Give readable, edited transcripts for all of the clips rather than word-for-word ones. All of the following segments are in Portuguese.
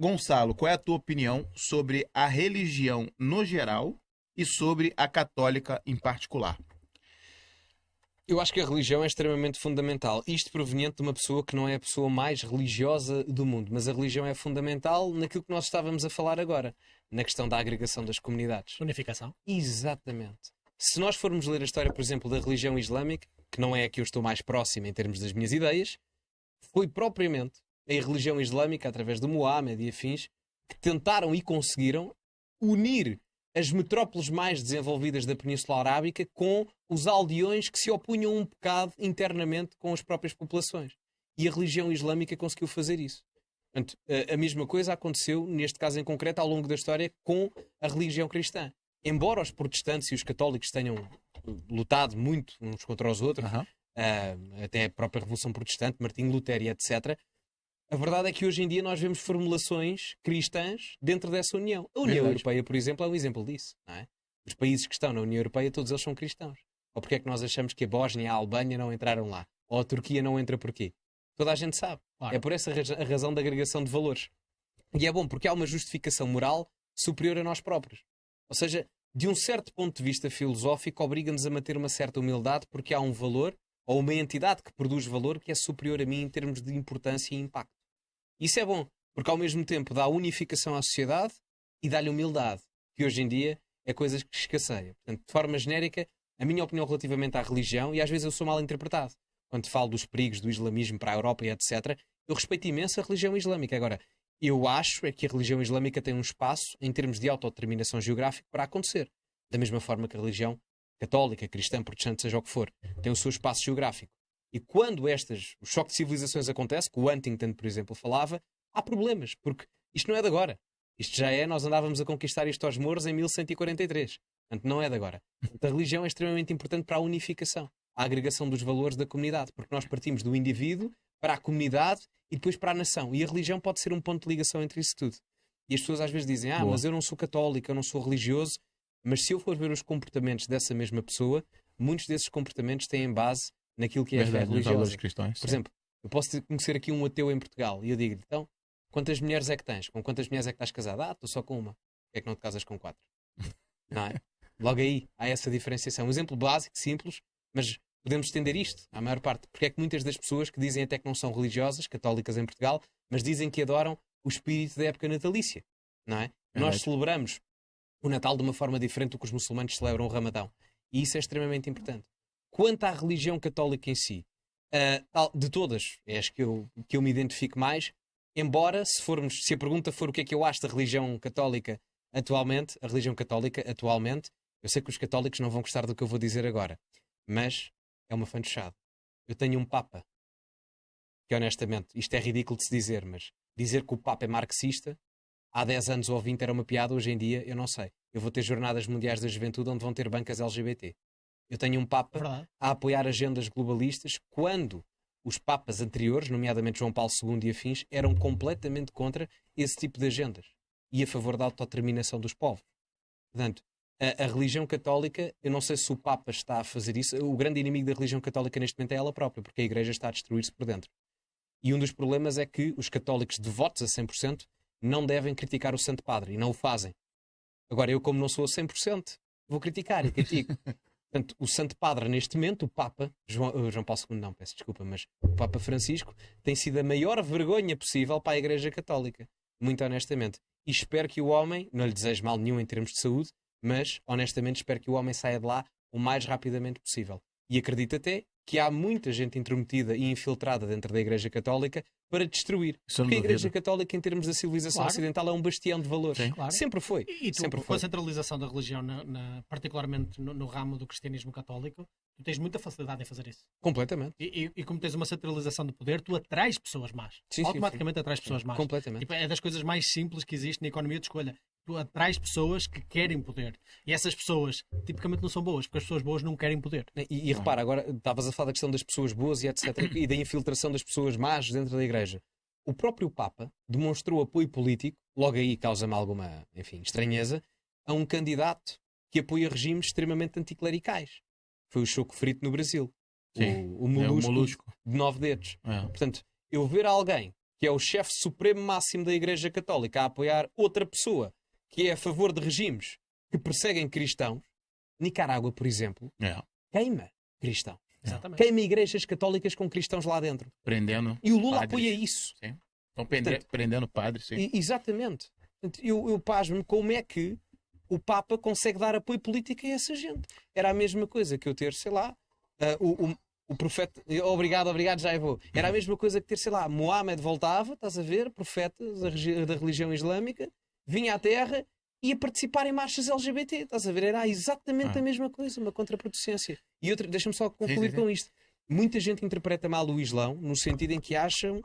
Gonçalo, qual é a tua opinião sobre a religião no geral e sobre a católica em particular? Eu acho que a religião é extremamente fundamental. Isto proveniente de uma pessoa que não é a pessoa mais religiosa do mundo, mas a religião é fundamental naquilo que nós estávamos a falar agora, na questão da agregação das comunidades. Unificação. Exatamente. Se nós formos ler a história, por exemplo, da religião islâmica, que não é a que eu estou mais próximo em termos das minhas ideias, foi propriamente a religião islâmica, através de Muhammad e afins, que tentaram e conseguiram unir as metrópoles mais desenvolvidas da Península Arábica com os aldeões que se opunham um bocado internamente com as próprias populações. E a religião islâmica conseguiu fazer isso. Portanto, a mesma coisa aconteceu, neste caso em concreto, ao longo da história, com a religião cristã. Embora os protestantes e os católicos tenham lutado muito uns contra os outros, até a própria Revolução Protestante, Martinho Lutero e etc., a verdade é que hoje em dia nós vemos formulações cristãs dentro dessa União. A União Europeia, por exemplo, é um exemplo disso. Não é? Os países que estão na União Europeia, todos eles são cristãos. Ou porque é que nós achamos que a Bósnia e a Albânia não entraram lá? Ou a Turquia não entra porquê? Toda a gente sabe. Claro. É por essa a razão da agregação de valores. E é bom porque há uma justificação moral superior a nós próprios. Ou seja, de um certo ponto de vista filosófico, obriga-nos a manter uma certa humildade porque há um valor ou uma entidade que produz valor que é superior a mim em termos de importância e impacto. Isso é bom, porque ao mesmo tempo dá unificação à sociedade e dá-lhe humildade, que hoje em dia é coisa que escasseia. Portanto, de forma genérica, a minha opinião relativamente à religião, e às vezes eu sou mal interpretado, quando falo dos perigos do islamismo para a Europa e etc., eu respeito imenso a religião islâmica. Agora, eu acho é que a religião islâmica tem um espaço, em termos de autodeterminação geográfica, para acontecer. Da mesma forma que a religião católica, cristã, protestante, seja o que for, tem o seu espaço geográfico. E quando o choque de civilizações acontece, que o Huntington, por exemplo, falava, há problemas, porque isto não é de agora. Isto já nós andávamos a conquistar isto aos mouros em 1143. Portanto, não é de agora. Portanto, a religião é extremamente importante para a unificação, a agregação dos valores da comunidade, porque nós partimos do indivíduo para a comunidade e depois para a nação. E a religião pode ser um ponto de ligação entre isso tudo. E as pessoas às vezes dizem, mas eu não sou católico, eu não sou religioso, mas se eu for ver os comportamentos dessa mesma pessoa, muitos desses comportamentos têm base naquilo que é a fé religiosa. Cristãos, por exemplo, eu posso conhecer aqui um ateu em Portugal e eu digo-lhe, então, quantas mulheres é que tens? Com quantas mulheres é que estás casado? Estou só com uma. Porquê é que não te casas com 4? Não é? Logo aí há essa diferenciação. Um exemplo básico, simples, mas podemos estender isto à maior parte. Porque é que muitas das pessoas que dizem até que não são religiosas, católicas em Portugal, mas dizem que adoram o espírito da época natalícia, não é? Nós celebramos o Natal de uma forma diferente do que os muçulmanos celebram o Ramadão. E isso é extremamente importante. Quanto à religião católica em si, de todas, é as que eu me identifico mais, embora, se a pergunta for o que é que eu acho da religião católica atualmente, eu sei que os católicos não vão gostar do que eu vou dizer agora, mas é uma fantochada. Eu tenho um Papa, que honestamente, isto é ridículo de se dizer, mas dizer que o Papa é marxista, há 10 anos ou 20 era uma piada, hoje em dia eu não sei. Eu vou ter jornadas mundiais da juventude onde vão ter bancas LGBT. Eu tenho um Papa a apoiar agendas globalistas quando os Papas anteriores, nomeadamente João Paulo II e afins, eram completamente contra esse tipo de agendas e a favor da autodeterminação dos povos. Portanto, a religião católica, eu não sei se o Papa está a fazer isso, o grande inimigo da religião católica neste momento é ela própria, porque a Igreja está a destruir-se por dentro. E um dos problemas é que os católicos devotos a 100% não devem criticar o Santo Padre, e não o fazem. Agora, eu como não sou a 100%, vou criticar e critico. Portanto, o Santo Padre, neste momento, o Papa, João Paulo II, não, peço desculpa, mas o Papa Francisco, tem sido a maior vergonha possível para a Igreja Católica. Muito honestamente. E espero que o homem, não lhe desejo mal nenhum em termos de saúde, mas, honestamente, espero que o homem saia de lá o mais rapidamente possível. E acredito até que há muita gente intrometida e infiltrada dentro da Igreja Católica para destruir. Porque a Igreja Católica, em termos da civilização ocidental, é um bastião de valores. Sim, claro. Sempre foi. E tu, sempre com a centralização da religião, particularmente no ramo do cristianismo católico, tu tens muita facilidade em fazer isso. Completamente. E como tens uma centralização de poder, tu atrais pessoas más. Sim, automaticamente atrais pessoas más. Completamente. Tipo, é das coisas mais simples que existe na economia de escolha. Tu atrais pessoas que querem poder. E essas pessoas, tipicamente, não são boas, porque as pessoas boas não querem poder. E repara, agora estavas a falar da questão das pessoas boas e etc. e da infiltração das pessoas más dentro da Igreja. O próprio Papa demonstrou apoio político, logo aí causa-me alguma, estranheza, a um candidato que apoia regimes extremamente anticlericais. Foi o Choco Frito no Brasil. Sim, o molusco de 9 dedos. É. Portanto, eu ver alguém que é o chefe supremo máximo da Igreja Católica, a apoiar outra pessoa que é a favor de regimes que perseguem cristãos, Nicarágua, por exemplo, queima cristãos. Exatamente. Queima igrejas católicas com cristãos lá dentro. Prendendo E o Lula padres. apoia isso. Sim. Estão prendendo padres, sim. Exatamente. Eu pasmo-me como é que o Papa consegue dar apoio político a essa gente. Era a mesma coisa que eu ter, sei lá, o profeta... Obrigado, já vou. Era a mesma coisa que ter, sei lá, Mohamed voltava, estás a ver, profeta da religião islâmica, vinha à Terra e ia participar em marchas LGBT, estás a ver? Era exatamente a mesma coisa, uma contraproducência. E outra, deixa-me só concluir com isto. Muita gente interpreta mal o Islão no sentido em que acham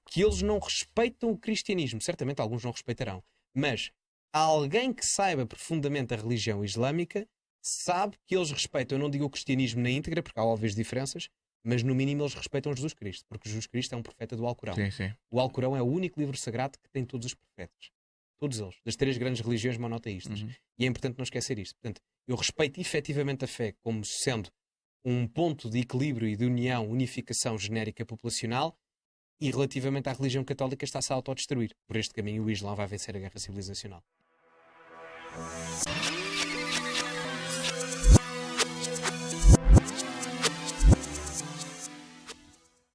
que eles não respeitam o cristianismo. Certamente alguns não respeitarão. Mas alguém que saiba profundamente a religião islâmica sabe que eles respeitam, eu não digo o cristianismo na íntegra, porque há óbvias diferenças, mas no mínimo eles respeitam Jesus Cristo, porque Jesus Cristo é um profeta do Alcorão. Sim. O Alcorão é o único livro sagrado que tem todos os profetas. Todos eles. Das 3 grandes religiões monoteístas. E é importante não esquecer isto. Portanto, eu respeito efetivamente a fé como sendo um ponto de equilíbrio e de união, unificação genérica populacional, e relativamente à religião católica está-se a autodestruir. Por este caminho o Islão vai vencer a guerra civilizacional.